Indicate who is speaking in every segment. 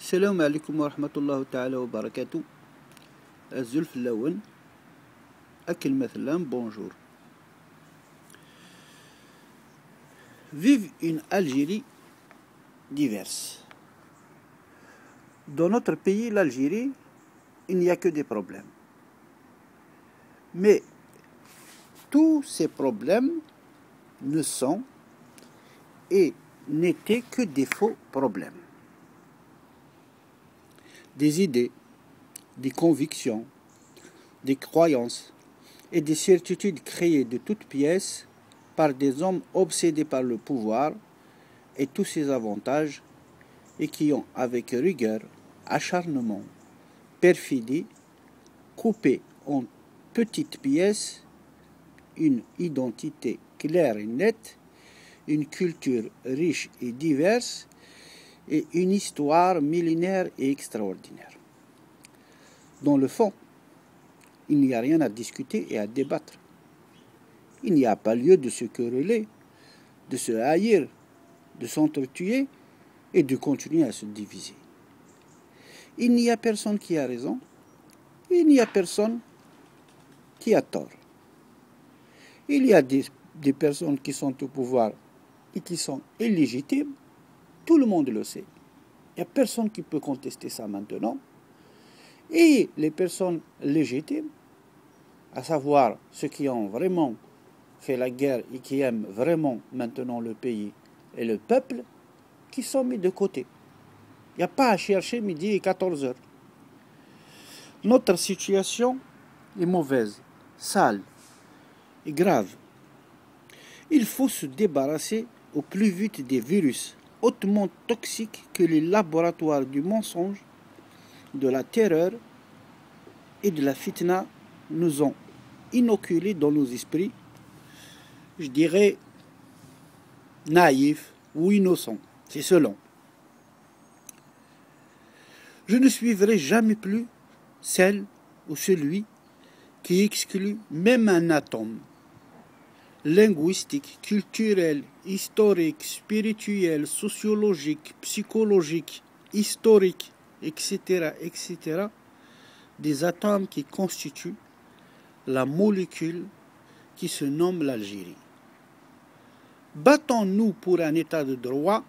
Speaker 1: السلام عليكم ورحمة الله تعالى وبركاته. الزلف اللون أكل مثلا bonjour. Vive une Algérie diverse. Dans notre pays, l'Algérie, il n'y a que des problèmes. Mais tous ces problèmes ne sont et n'étaient que des faux problèmes. Des idées, des convictions, des croyances et des certitudes créées de toutes pièces par des hommes obsédés par le pouvoir et tous ses avantages et qui ont avec rigueur, acharnement, perfidie, coupé en petites pièces une identité claire et nette, une culture riche et diverse et une histoire millénaire et extraordinaire. Dans le fond, il n'y a rien à discuter et à débattre. Il n'y a pas lieu de se quereller, de se haïr, de s'entretuer et de continuer à se diviser. Il n'y a personne qui a raison, il n'y a personne qui a tort. Il y a des personnes qui sont au pouvoir et qui sont illégitimes, tout le monde le sait. Il n'y a personne qui peut contester ça maintenant. Et les personnes légitimes, à savoir ceux qui ont vraiment fait la guerre et qui aiment vraiment maintenant le pays et le peuple, qui sont mis de côté. Il n'y a pas à chercher midi et 14 heures. Notre situation est mauvaise, sale et grave. Il faut se débarrasser au plus vite des virus hautement toxiques que les laboratoires du mensonge, de la terreur et de la fitna nous ont inoculés dans nos esprits, je dirais naïfs ou innocents, c'est selon. Je ne suivrai jamais plus celle ou celui qui exclut même un atome linguistique, culturel, historique, spirituel, sociologique, psychologique, historique, etc., etc., des atomes qui constituent la molécule qui se nomme l'Algérie. Battons-nous pour un état de droit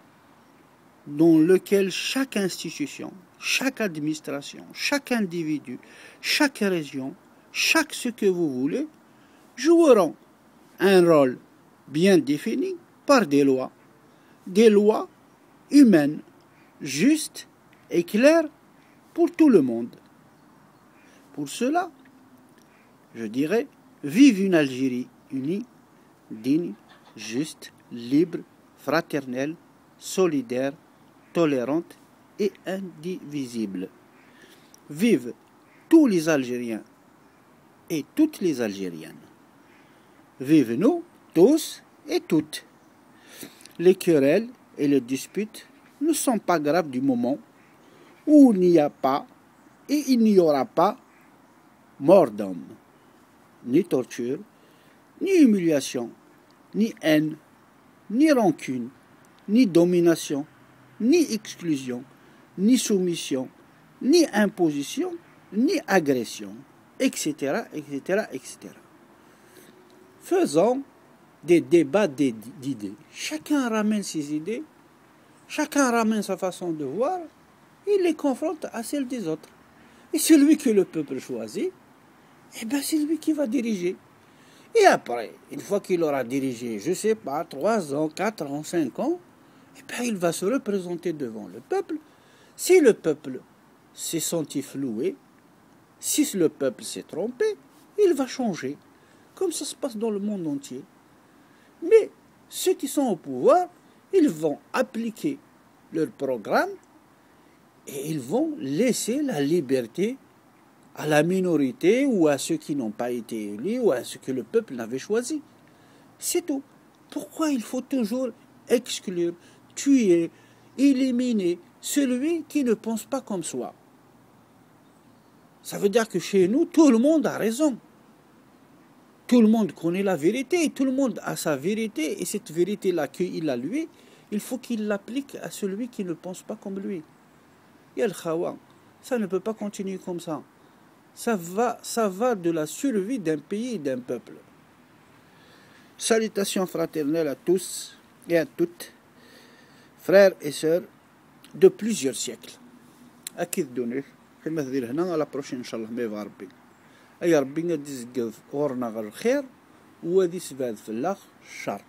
Speaker 1: dans lequel chaque institution, chaque administration, chaque individu, chaque région, chaque ce que vous voulez, joueront un rôle bien défini par des lois humaines, justes et claires pour tout le monde. Pour cela, je dirais, vive une Algérie unie, digne, juste, libre, fraternelle, solidaire, tolérante et indivisible. Vive tous les Algériens et toutes les Algériennes. Vive nous, tous et toutes. Les querelles et les disputes ne sont pas graves du moment où il n'y a pas et il n'y aura pas mort d'homme, ni torture, ni humiliation, ni haine, ni rancune, ni domination, ni exclusion, ni soumission, ni imposition, ni agression, etc., etc., etc. Faisons des débats d'idées. Chacun ramène ses idées, chacun ramène sa façon de voir, il les confronte à celles des autres. Et celui que le peuple choisit, c'est lui qui va diriger. Et après, une fois qu'il aura dirigé, je ne sais pas, 3 ans, 4 ans, 5 ans, il va se représenter devant le peuple. Si le peuple s'est senti floué, si le peuple s'est trompé, il va changer. Comme ça se passe dans le monde entier. Mais ceux qui sont au pouvoir, ils vont appliquer leur programme et ils vont laisser la liberté à la minorité ou à ceux qui n'ont pas été élus ou à ceux que le peuple n'avait choisi. C'est tout. Pourquoi il faut toujours exclure, tuer, éliminer celui qui ne pense pas comme soi? Ça veut dire que chez nous, tout le monde a raison. Tout le monde connaît la vérité et tout le monde a sa vérité et cette vérité-là qu'il a lui, il faut qu'il l'applique à celui qui ne pense pas comme lui. يا الخوا ça ne peut pas continuer comme ça. Ça va de la survie d'un pays et d'un peuple. Salutations fraternelles à tous et à toutes, frères et sœurs de plusieurs siècles. أكيد دوني كما تدير هنا على بروشين إن شاء الله ما يبغى ربي. أي ربي غادي يزقف غورنا غير الخير وغادي يسباد في الآخر الشر.